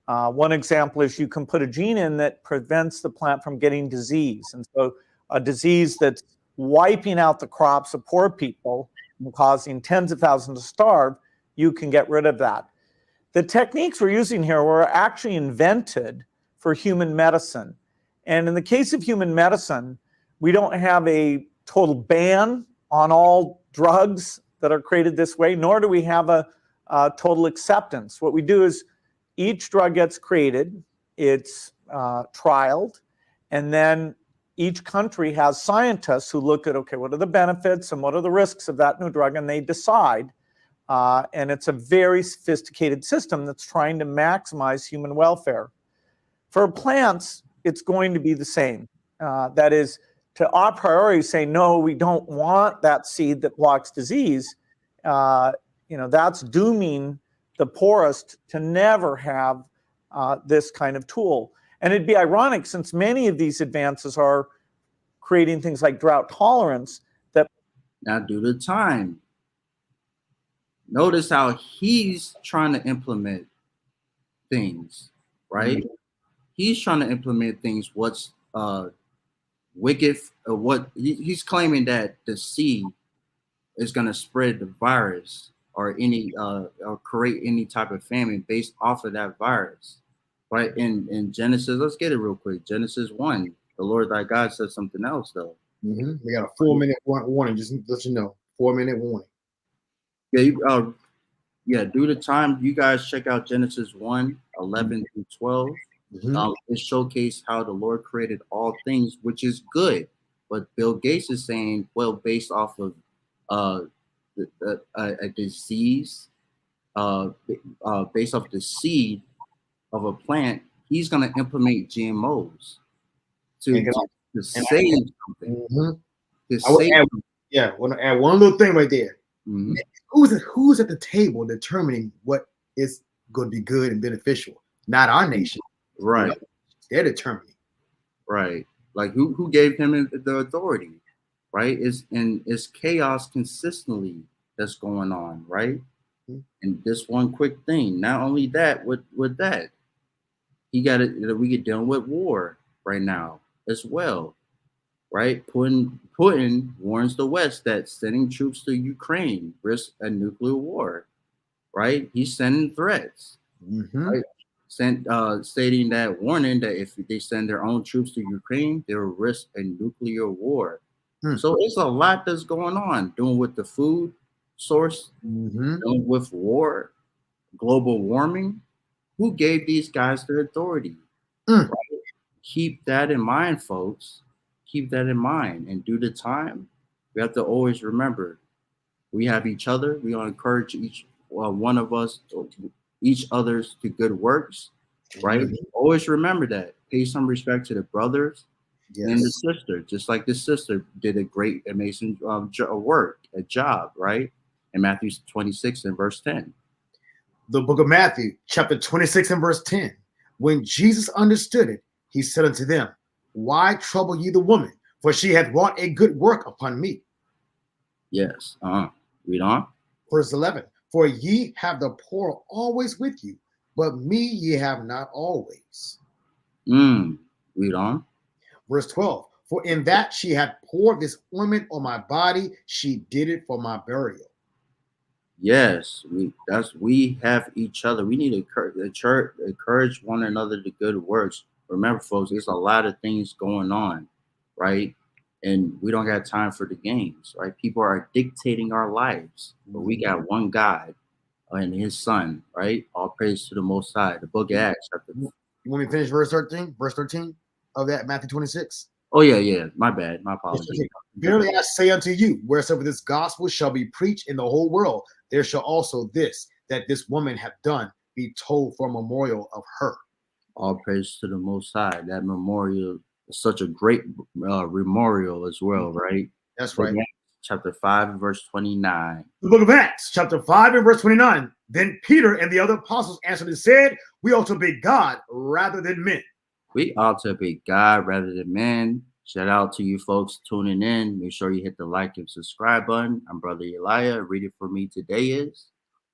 One example is you can put a gene in that prevents the plant from getting disease. And so a disease that's wiping out the crops of poor people and causing tens of thousands to starve, you can get rid of that. The techniques we're using here were actually invented for human medicine. And in the case of human medicine, we don't have a total ban on all drugs that are created this way, nor do we have a total acceptance. What we do is each drug gets created, it's trialed, and then each country has scientists who look at, okay, what are the benefits and what are the risks of that new drug, and they decide. And it's a very sophisticated system that's trying to maximize human welfare. For plants, it's going to be the same. That is, to a priori say, no, we don't want that seed that blocks disease, that's dooming the poorest to never have this kind of tool. And it'd be ironic, since many of these advances are creating things like drought tolerance, that Now, due to time, notice how he's trying to implement things, right? Mhm. He's trying to implement things. What's wicked? He's claiming that the seed is going to spread the virus or any or create any type of famine based off of that virus. Right in Genesis, let's get it real quick. Genesis 1, the Lord thy God said something else though. We got a 4-minute warning. Just let you know, 4-minute warning. Yeah, due to time, you guys check out Genesis 1, 11 through 12. It showcased how the Lord created all things, which is good. But Bill Gates is saying, well, based off of a disease, based off the seed of a plant, he's going to implement GMOs to save something. To save I want to add one little thing right there. Mhm. Who's at the table determining what is going to be good and beneficial? Not our nation, right? You know, they're determining, right? Like who gave him the authority, right? It's chaos consistently that's going on, right? And this one quick thing. Not only that, with that, we get dealing with war right now as well, right? Putin warns the West that sending troops to Ukraine risks a nuclear war, right? He's sending threats, right? Stating that warning that if they send their own troops to Ukraine, they will risk a nuclear war. So it's a lot that's going on, doing with the food source, doing with war, global warming. Who gave these guys the authority? Right? Keep that in mind, folks. Keep that in mind. And due to time, we have to always remember we have each other. We will encourage each one of us, each others to good works, right? Always remember that. Pay some respect to the brothers and the sister, just like the sister did a great, amazing a job, right? In Matthew 26 and verse 10. The book of Matthew, chapter 26 and verse 10. When Jesus understood it, he said unto them, why trouble ye the woman? For she hath wrought a good work upon me. Yes. Read on. Verse 11. For ye have the poor always with you, but me ye have not always. Read on. Verse 12. For in that she had poured this ointment on my body, she did it for my burial. Yes, we have each other. We need to encourage one another to good works. Remember, folks, there's a lot of things going on, right? And we don't got time for the games, right? People are dictating our lives, but we got one God and His Son, right? All praise to the Most High. The Book of Acts. You want me to finish verse 13? Verse 13 of that Matthew 26. Oh yeah. My bad. My apologies. Verily I say unto you, wheresoever this gospel shall be preached in the whole world, there shall also that this woman hath done be told for a memorial of her. All praise to the Most High. That memorial is such a great memorial as well, right? That's right. Chapter 5, verse 29. The book of Acts, chapter 5 and verse 29. Then Peter and the other apostles answered and said, we ought to obey God rather than men. We ought to obey God rather than men. Shout out to you folks tuning in. Make sure you hit the like and subscribe button. I'm Brother Elijah. Read it for me today is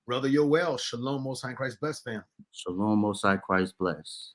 Brother Yoel. Shalom, Most High Christ bless, family. Shalom, Most High Christ bless.